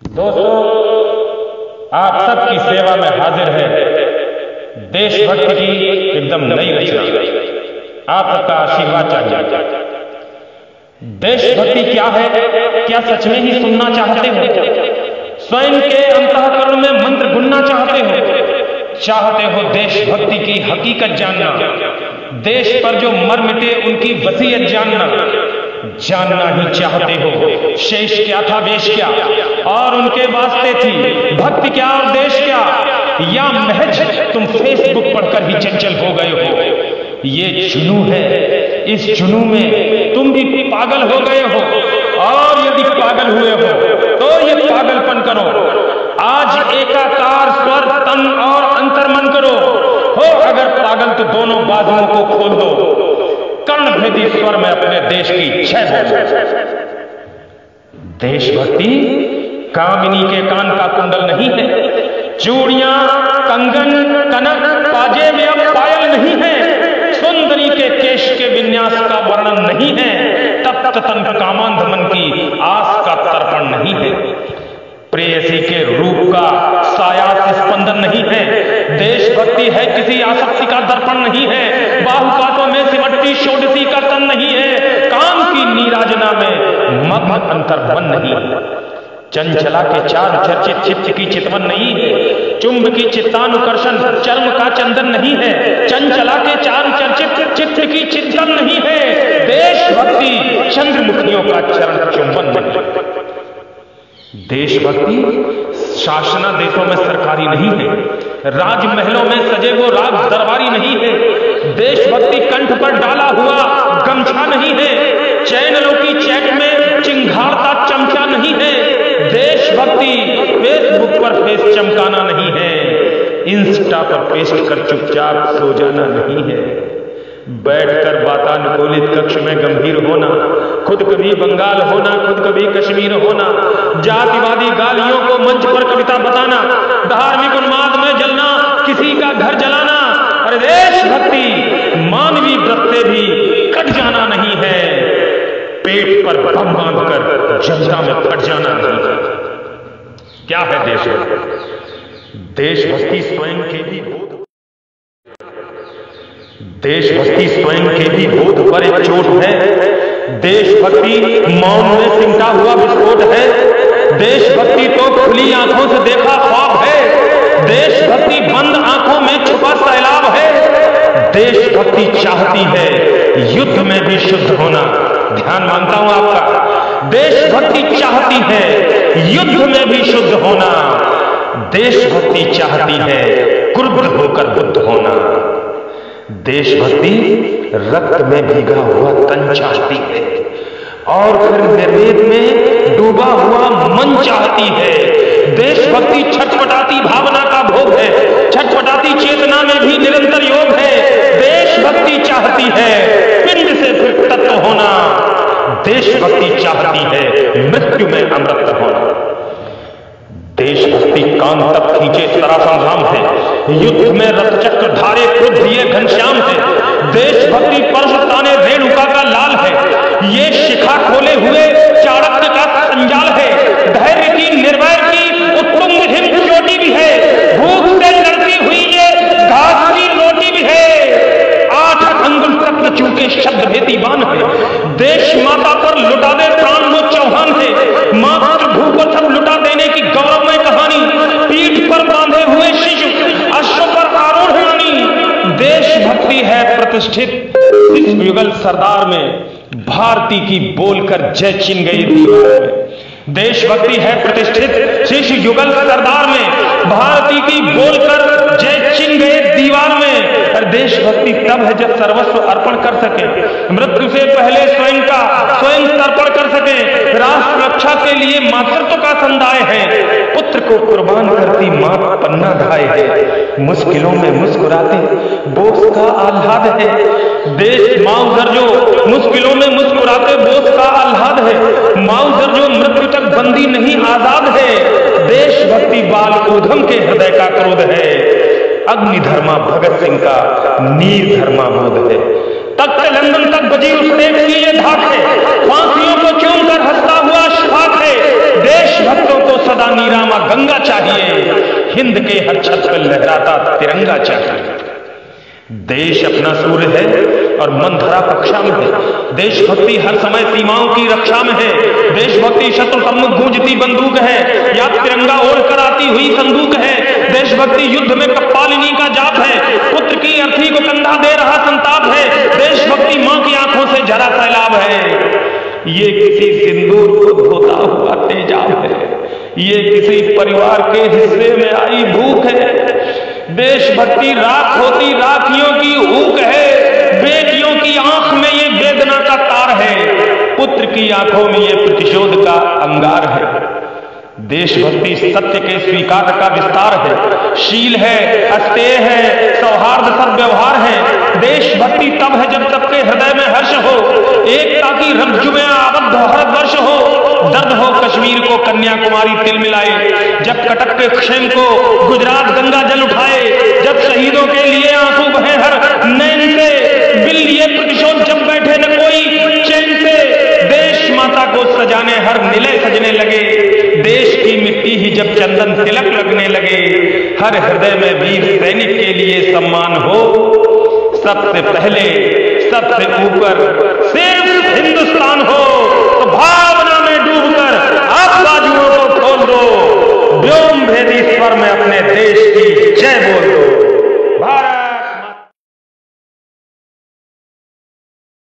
दोस्तों, आप सबकी सेवा में हाजिर है देशभक्ति की एकदम नई रचना। आप सबका आशीर्वाद चाहिए। देशभक्ति क्या है, क्या सच में ही सुनना चाहते हो? स्वयं के अंतःकरण में मंत्र गुनना चाहते हो देशभक्ति की हकीकत जानना, देश पर जो मर मिटे उनकी वसीयत जानना ही चाहते हो। शेष क्या था, वेश क्या और उनके वास्ते थी भक्ति क्या और देश क्या, या महज तुम फेसबुक पढ़कर ही चंचल हो गए हो? ये जुनून है, इस जुनून में तुम भी पागल हो गए हो। और यदि पागल हुए हो तो ये पागलपन करो। आज एकाकार स्वर तन और अंतर्मन करो। हो अगर पागल तो दोनों बाजुओं को खोल दो, कर्णभेदी स्वर में अपने देश की जय बोलो। देशभक्ति कामिनी के कान का कुंडल नहीं है, चूड़ियां कंगन कनक पाजेब या पायल नहीं है, सुंदरी के केश के विन्यास का वर्णन नहीं है, तप्त तन कामांध मन की आस का तर्पण नहीं है, प्रेयसी के रूप का साया स्पंदन नहीं है। देशभक्ति है किसी आसक्ति का दर्पण नहीं है, बाहुकातों में सिमटती षोडशी का तन नहीं है, काम की नीराजना में मग्न अंतर्मन नहीं है, चंचला के चार चर्चित चित्त की चितवन नहीं है, चुंब की चित्तानुकर्षण चर्म का चंदन नहीं है, चंचला के चार चर्चित चित्त की चिंतन नहीं है, देशभक्ति चंद्रमुखियों का चरण चुंबन नहीं। देशभक्ति शासनादेशों में सरकारी नहीं है, राजमहलों में सजे वो राज दरबारी नहीं है, देशभक्ति कंठ पर डाला हुआ गमछा नहीं है, चैनलों की चैट में चिंघाड़ता चमचा नहीं है, देशभक्ति फेसबुक पर फेस चमकाना नहीं है, इंस्टा पर पेस्ट कर चुपचाप सो जाना नहीं है, बैठकर वातानुकूलित कक्ष में गंभीर होना, खुद कभी बंगाल होना, खुद कभी कश्मीर होना, जातिवादी गालियों को मंच पर कविता बताना, धार्मिक उन्माद में जलना, किसी का घर जलाना। अरे देशभक्ति मानवीय व्रत से भी कट जाना नहीं है, पेट पर बम बांधकर जनता में फट जाना नहीं है। क्या है देशभक्ति? देशभक्ति स्वयं के भी बोध, देशभक्ति स्वयं के भी बोध पर एक चोट है, देशभक्ति मौन में सिमटा हुआ विस्फोट है, देशभक्ति तो खुली आंखों से देखा ख्वाब है, देशभक्ति बंद आंखों में छुपा सैलाब है, देशभक्ति चाहती है युद्ध में भी शुद्ध होना। ध्यान मांगता हूं आपका, देशभक्ति चाहती है युद्ध में भी शुद्ध होना, देशभक्ति चाहती है क्रुद्ध होकर बुद्ध होना, देशभक्ति रक्त में भीगा हुआ तन चाहती है और फिर निर्वेद में डूबा हुआ मन चाहती है, देशभक्ति छटपटाती भावना का भोग है, छटपटाती चेतना में भी निरंतर योग है, देशभक्ति चाहती है पिंड से फिर तत्व होना, देशभक्ति चाहती है मृत्यु में अमृत होना। देशभक्ति कान तक खींचे सरासंग्राम है, युद्ध में रथचक्र धारे क्रुद्ध ये घनश्याम है, देशभक्ति परश ताने रेणुका का लाल है, ये शिखा खोले हुए चाणक्य का संजाल है, धैर्य की निर्भय की उत्तुंग हिम चोटी भी है, भूख से लड़ती हुई ये घास की रोटी भी है, 8 अंगुल तक न चूके शब्द भेदी बान है, देश माता पर लुटा दे प्राण वो चौहान है, मातृभू को सब लुटा देने की गौरवमय कहानी, पीठ पर बांधे हुए शिशु अश्व पर आरूढ़ रानी, देशभक्ति है प्रतिष्ठित इस युगल सरदार में, भारती की बोलकर जय चिन गई दीवार में, देशभक्ति है प्रतिष्ठित शिशु युगल सरदार में, भारती की बोलकर जय चिन गए दीवार में। देशभक्ति तब है जब सर्वस्व अर्पण कर सके, मृत्यु से पहले स्वयं तर्पण कर सके, राष्ट्र रक्षा के लिए मातृत्व का संदाय है, पुत्र को कुर्बान करती मां पन्ना धाय है, मुश्किलों में मुस्कुराते बोस का आह्लाद है, देश माउजर जो मुश्किलों में मुस्कुराते बोस का आह्लाद है, माउजर जो मृत्यु तक बंदी नहीं आजाद है, देशभक्ति बाल ऊधम के हृदय का क्रोध है, अग्निधर्मा भगत सिंह का नीर धर्मा बोध है, तख्त लंदन तक बजी उस देश की ये धाक है, फांसियों को चूम कर हंसता हुआ शफाक है, देशभक्तों को सदा चाहिए, हिंद के हर छत पर लहराता तिरंगा चाहिए। देश अपना सूर्य है और मन धरा कक्षा में है। देशभक्ति हर समय सीमाओं की रक्षा में है। देशभक्ति शत्रु सम्मुख गूंजती बंदूक है या तिरंगा ओढ़ कर आती हुई संदूक है। देशभक्ति युद्ध में कप्पालिनी का जाप है, पुत्र की अर्थी को कंधा दे रहा संताप है। देशभक्ति मां की आंखों से झरा सैलाब है। ये किसी सिंदूर को धोता हुआ तेजाब है, ये किसी परिवार के हिस्से में आई भूख है। देशभक्ति राख होती राखियों की ऊक है, बेटियों की आंख में ये वेदना का तार है, पुत्र की आंखों में ये प्रतिशोध का अंगार है। देशभक्ति सत्य के स्वीकार का विस्तार है, शील है, अस्तेय है, सौहार्द सद्व्यवहार है। देशभक्ति तब है जब सबके हृदय में हर्ष हो, एकता की रज्जु में आबद्ध भारतवर्ष हो। दर्द हो कश्मीर को कन्याकुमारी तिल मिलाए, जब कटक के क्षेम को गुजरात गंगा जल उठाए, जब शहीदों के लिए आंसू बहे हर नैन से, बिल लिए प्रतिशोध जब बैठे न कोई चैन से। देश माता को सजाने हर निलय सजने लगे, देश की मिट्टी ही जब चंदन तिलक लगने लगे। हर हृदय में वीर सैनिक के लिए सम्मान हो, सबसे पहले सबसे ऊपर सिर्फ हिंदुस्तान हो। तो भावना में डूबकर आप बाजुओं को खोल दो, व्योम भेदी स्वर में अपने देश की